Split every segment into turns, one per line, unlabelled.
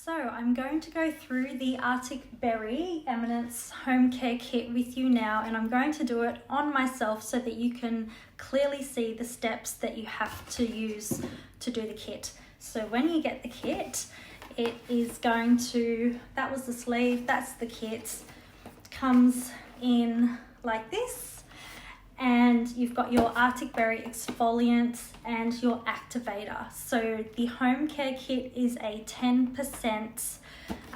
So I'm going to go through the Arctic Berry Eminence Home Care Kit with you now, and I'm going to do it on myself so that you can clearly see the steps that you have to use to do the kit. So when you get the kit, it is going to, that was the sleeve, that's the kit. It comes in like this. And you've got your Arctic Berry exfoliant and your activator. So the home care kit is a 10%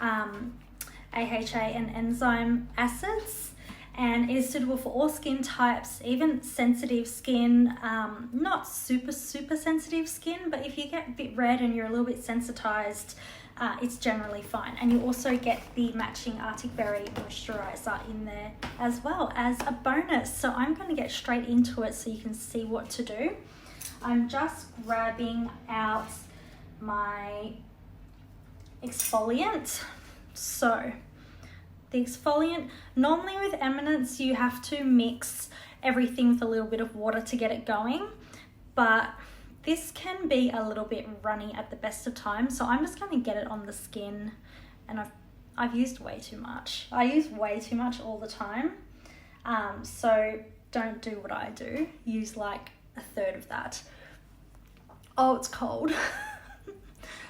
AHA and enzyme acids, and it is suitable for all skin types, even sensitive skin, not super sensitive skin, but if you get a bit red and you're a little bit sensitized, it's generally fine. And you also get the matching Arctic Berry moisturizer in there as well as a bonus. So I'm going to get straight into it so you can see what to do. I'm just grabbing out my exfoliant. So the exfoliant, normally with Eminence you have to mix everything with a little bit of water to get it going, but this can be a little bit runny at the best of times, so I'm just going to get it on the skin, and I've used way too much. I use way too much all the time, so don't do what I do. Use like a third of that. Oh, it's cold.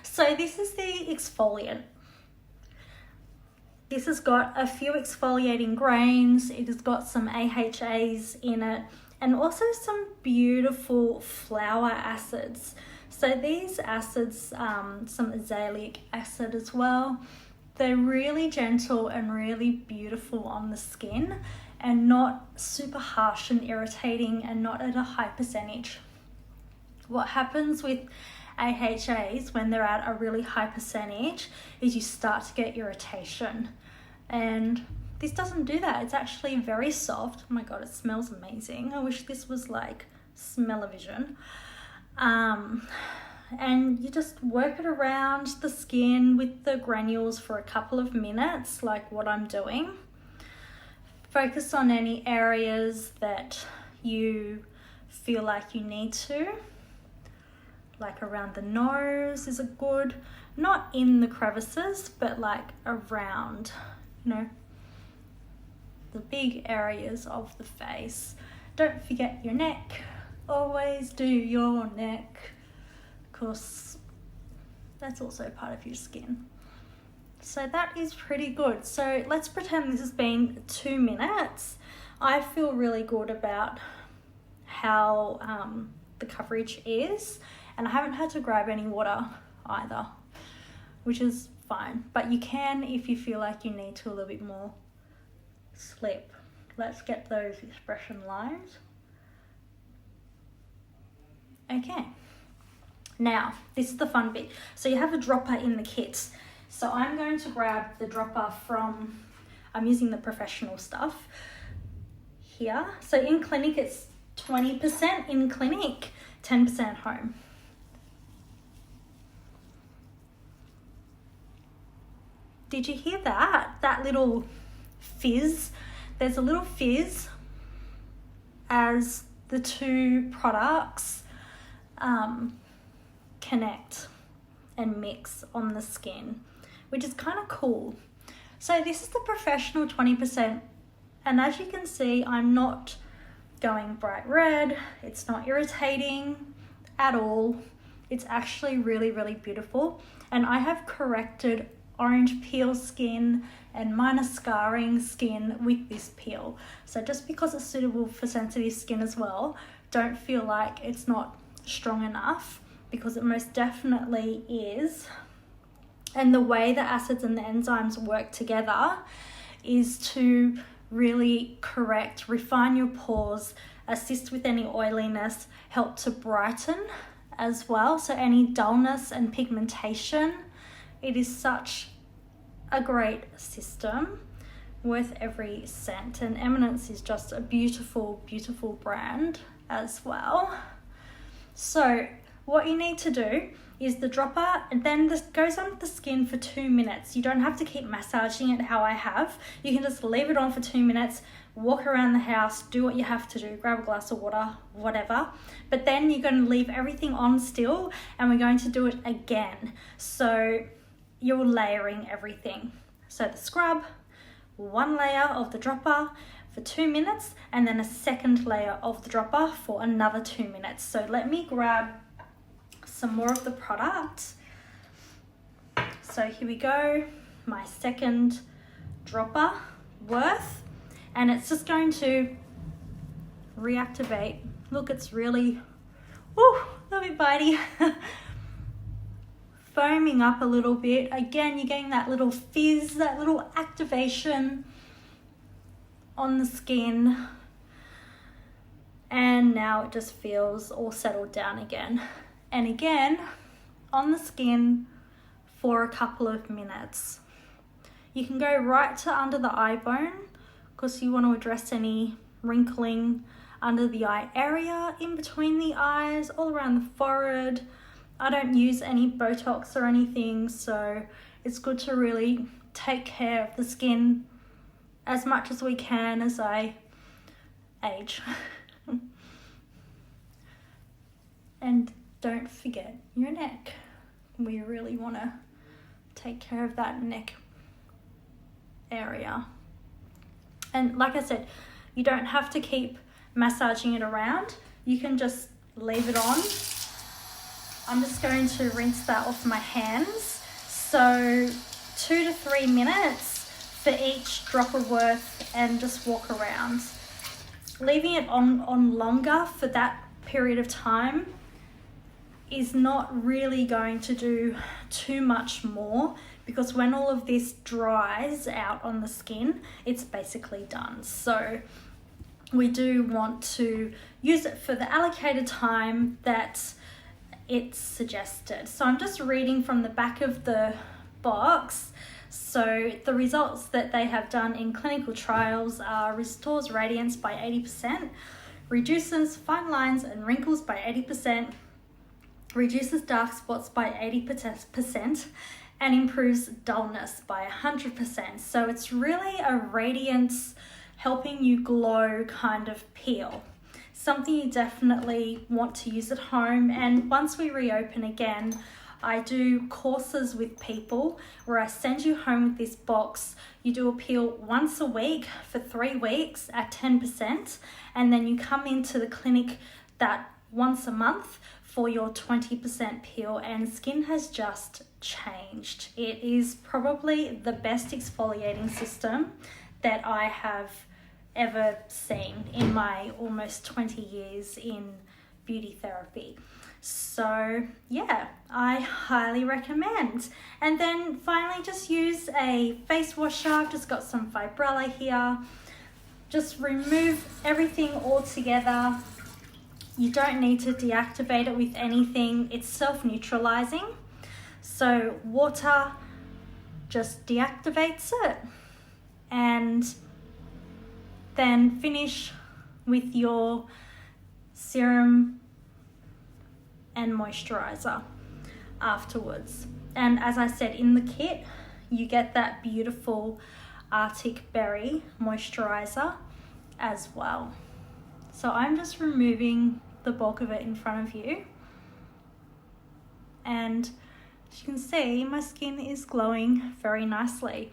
So this is the exfoliant. This has got a few exfoliating grains. It has got some AHAs in it, and also some beautiful flower acids. So these acids, some azelaic acid as well, they're really gentle and really beautiful on the skin and not super harsh and irritating and not at a high percentage. What happens with AHAs when they're at a really high percentage is you start to get irritation, and this doesn't do that. It's actually very soft. Oh my god, it smells amazing. I wish this was like smell-o-vision. And you just work it around the skin with the granules for a couple of minutes, like what I'm doing. Focus on any areas that you feel like you need to. Like around the nose is a good, not in the crevices, but like around, you know, the big areas of the face. Don't forget your neck. Always do your neck, because that's also part of your skin. So that is pretty good. So let's pretend this has been 2 minutes. I feel really good about how the coverage is, and I haven't had to grab any water either, which is fine. But you can, if you feel like you need to, a little bit more slip. Let's get those expression lines. Okay, now this is the fun bit. So you have a dropper in the kit. So I'm going to grab the dropper from, I'm using the professional stuff here. So in clinic it's 20% in clinic, 10% at home. Did you hear that? That little fizz. There's a little fizz as the two products connect and mix on the skin, which is kind of cool. So this is the professional 20%, and as you can see, I'm not going bright red. It's not irritating at all. It's actually really beautiful, and I have corrected orange peel skin and minor scarring skin with this peel. So just because it's suitable for sensitive skin as well, don't feel like it's not strong enough, because it most definitely is. And the way the acids and the enzymes work together is to really correct, refine your pores, assist with any oiliness, help to brighten as well. So any dullness and pigmentation, it is such a great system, worth every cent. And Eminence is just a beautiful brand as well. So what you need to do is the dropper, and then this goes on the skin for 2 minutes. You don't have to keep massaging it how I have. You can just leave it on for 2 minutes, walk around the house, do what you have to do, grab a glass of water, whatever. But then you're going to leave everything on still, and we're going to do it again. So you're layering everything. So the scrub, one layer of the dropper for 2 minutes, and then a second layer of the dropper for another 2 minutes. So let me grab some more of the product. So here we go, my second dropper worth, and it's just going to reactivate. Look, it's really, woo, a bit bitey. Foaming up a little bit. Again, you're getting that little fizz, that little activation on the skin. And now it just feels all settled down again. And again, on the skin for a couple of minutes. You can go right to under the eye bone because you want to address any wrinkling under the eye area, in between the eyes, all around the forehead. I don't use any Botox or anything, so it's good to really take care of the skin as much as we can as I age. And don't forget your neck. We really want to take care of that neck area. And like I said, you don't have to keep massaging it around. You can just leave it on. I'm just going to rinse that off my hands. So 2 to 3 minutes for each dropper worth, and just walk around. Leaving it on longer for that period of time is not really going to do too much more, because when all of this dries out on the skin, it's basically done. So we do want to use it for the allocated time that it's suggested. So I'm just reading from the back of the box. So the results that they have done in clinical trials are: restores radiance by 80%, reduces fine lines and wrinkles by 80%, reduces dark spots by 80%, and improves dullness by 100%. So it's really a radiance, helping you glow kind of peel. Something you definitely want to use at home. And once we reopen again, I do courses with people where I send you home with this box. You do a peel once a week for 3 weeks at 10%, and then you come into the clinic that once a month for your 20% peel, and skin has just changed. It is probably the best exfoliating system that I have ever seen in my almost 20 years in beauty therapy. So yeah, I highly recommend. And then finally, just use a face washer. I've just got some Fibrella here. Just remove everything all together. You don't need to deactivate it with anything. It's self-neutralizing. So water just deactivates it. And then finish with your serum and moisturizer afterwards. And as I said, in the kit, you get that beautiful Arctic Berry moisturizer as well. So I'm just removing the bulk of it in front of you. And as you can see, my skin is glowing very nicely.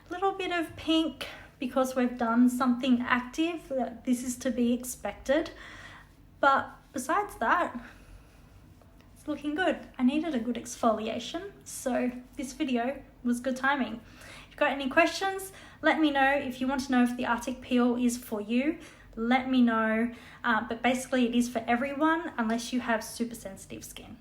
A little bit of pink because we've done something active. This is to be expected. But besides that, it's looking good. I needed a good exfoliation, so this video was good timing. If you've got any questions, let me know. If you want to know if the Arctic Peel is for you, let me know. But basically it is for everyone unless you have super sensitive skin.